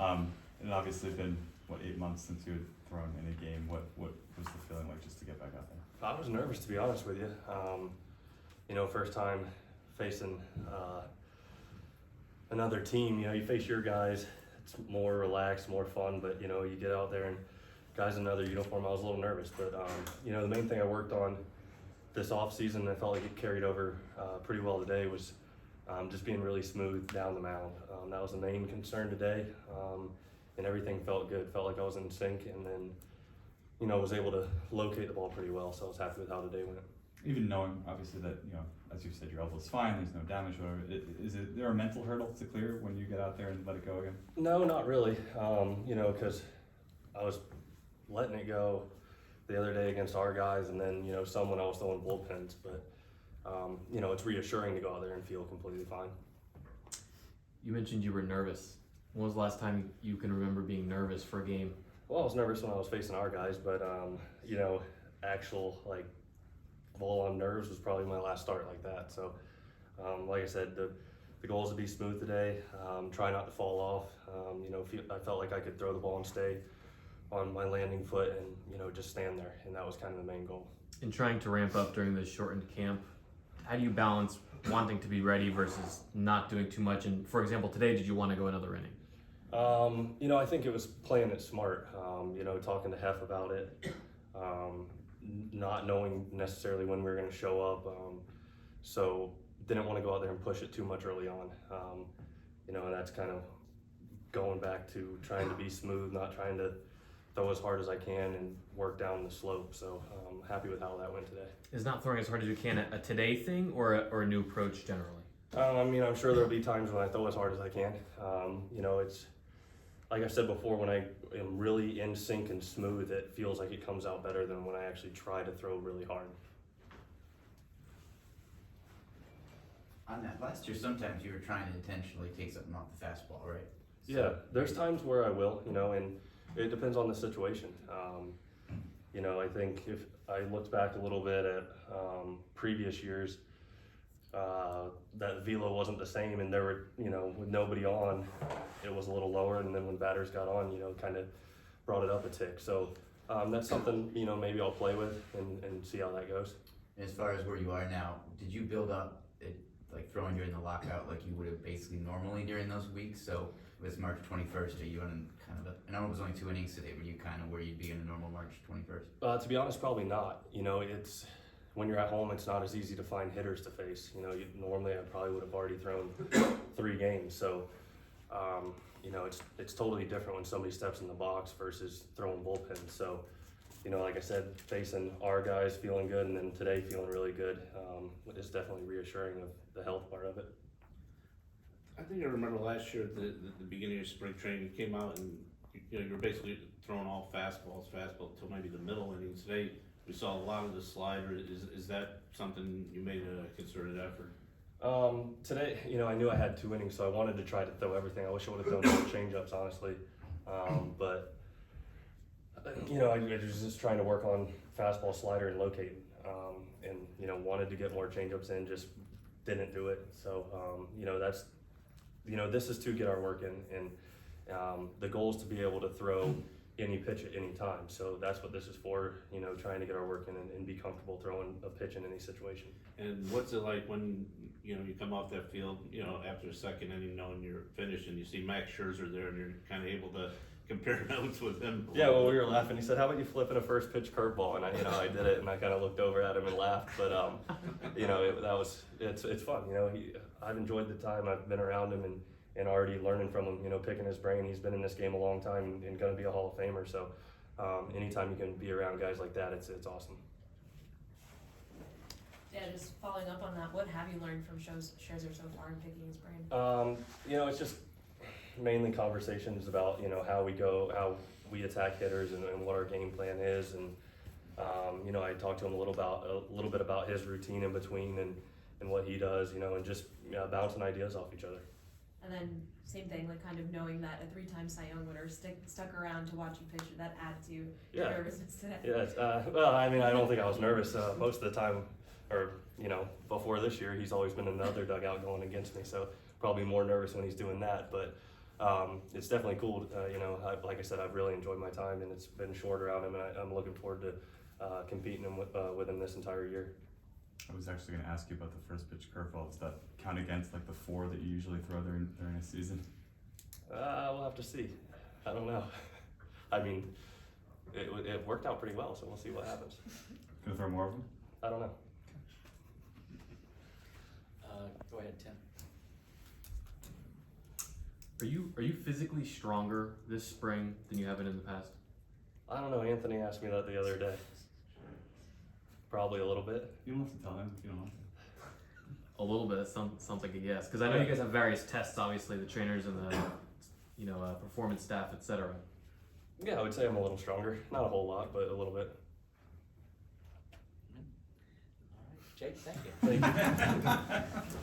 And obviously been, 8 months since you had thrown in a game. What was the feeling like just to get back out there? I was nervous, to be honest with you. First time facing another team. You face your guys, it's more relaxed, more fun, but you get out there and guys in another uniform, I was a little nervous. But the main thing I worked on this off season, I felt like it carried over pretty well today, was just being really smooth down the mound. That was the main concern today, and everything felt good. Felt like I was in sync, and then was able to locate the ball pretty well. So I was happy with how today went. Even knowing, obviously, that, as you said, your elbow's fine, there's no damage, whatever, is there a mental hurdle to clear when you get out there and let it go again? No, not really. Because I was letting it go the other day against our guys, and then, some when I was throwing bullpens. But, it's reassuring to go out there and feel completely fine. You mentioned you were nervous. When was the last time you can remember being nervous for a game? Well, I was nervous when I was facing our guys, but, actual, full on nerves was probably my last start like that. So, like I said, the goal is to be smooth today, try not to fall off. I felt like I could throw the ball and stay on my landing foot and, just stand there. And that was kind of the main goal. In trying to ramp up during this shortened camp, how do you balance wanting to be ready versus not doing too much? And for example, today, did you want to go another inning? I think it was playing it smart, talking to Hef about it, not knowing necessarily when we were going to show up. So didn't want to go out there and push it too much early on. And that's kind of going back to trying to be smooth, not trying to throw as hard as I can and work down the slope. So I'm happy with how that went today. Is not throwing as hard as you can a today thing or a new approach generally? I'm sure there'll be times when I throw as hard as I can. It's like I said before, when I am really in sync and smooth, it feels like it comes out better than when I actually try to throw really hard. On that last year, sometimes you were trying to intentionally take something off the fastball, right? Yeah, there's times where I will, and it depends on the situation. I think if I looked back a little bit at previous years, that velo wasn't the same, and there were, with nobody on, it was a little lower, and then when batters got on, kind of brought it up a tick. So that's something, maybe I'll play with and see how that goes. And as far as where you are now, did you build up it, like throwing during the lockout like you would have basically normally during those weeks? So it was March 21st, are you on kind of I know it was only 2 innings today, were you kind of where you'd be in a normal March 21st? To be honest, probably not. It's when you're at home, it's not as easy to find hitters to face. Normally I probably would have already thrown 3 games. So, it's totally different when somebody steps in the box versus throwing bullpens. So, like I said, facing our guys feeling good and then today feeling really good is definitely reassuring of the health part of it. I think I remember last year at the beginning of spring training, you came out and you were basically throwing all fastball until maybe the middle innings. Today we saw a lot of the slider. Is that something you made a concerted effort? Today, I knew I had 2 innings, so I wanted to try to throw everything. I wish I would have thrown more change-ups, honestly. But I was just trying to work on fastball, slider, and locating. And wanted to get more change-ups in, just didn't do it. So that's this is to get our work in, and the goal is to be able to throw any pitch at any time. So that's what this is for, trying to get our work in and be comfortable throwing a pitch in any situation. And what's it like when you come off that field, after the second inning, knowing you're finished, and you see Max Scherzer there, and you're kind of able to compare notes with him? Yeah, well, we were laughing. He said, "How about you flipping a first pitch curveball?" And I did it, and I kind of looked over at him and laughed. But it's fun. I've enjoyed the time. I've been around him and already learning from him. Picking his brain. He's been in this game a long time and going to be a Hall of Famer. So anytime you can be around guys like that, it's awesome. Yeah, just following up on that, what have you learned from Scherzer so far in picking his brain? It's just mainly conversations about how we attack hitters and what our game plan is, and I talked to him a little bit about his routine in between and what he does, and just bouncing ideas off each other. And then same thing, like kind of knowing that a 3-time Cy Young winner stuck around to watch you pitch, that add to your nervousness today. Yes. Well, I don't think I was nervous most of the time, or before this year. He's always been in the other dugout going against me, so probably more nervous when he's doing that. But it's definitely cool. Like I said, I've really enjoyed my time, and it's been short around him, and I'm looking forward to competing with him this entire year. I was actually going to ask you about the first pitch curveball. Does that count against like the 4 that you usually throw during a season? We'll have to see. I don't know. I mean, it worked out pretty well, so we'll see what happens. Gonna throw more of them? I don't know. Go ahead, Tim. Are you physically stronger this spring than you have been in the past? I don't know. Anthony asked me that the other day. Probably a little bit. You don't have to tell him if you don't want to. A little bit. That sounds like a yes. Because I know you guys have various tests, obviously, the trainers and the performance staff, etc. Yeah, I would say I'm a little stronger. Not a whole lot, but a little bit. All right, Jake, thank you. Thank you.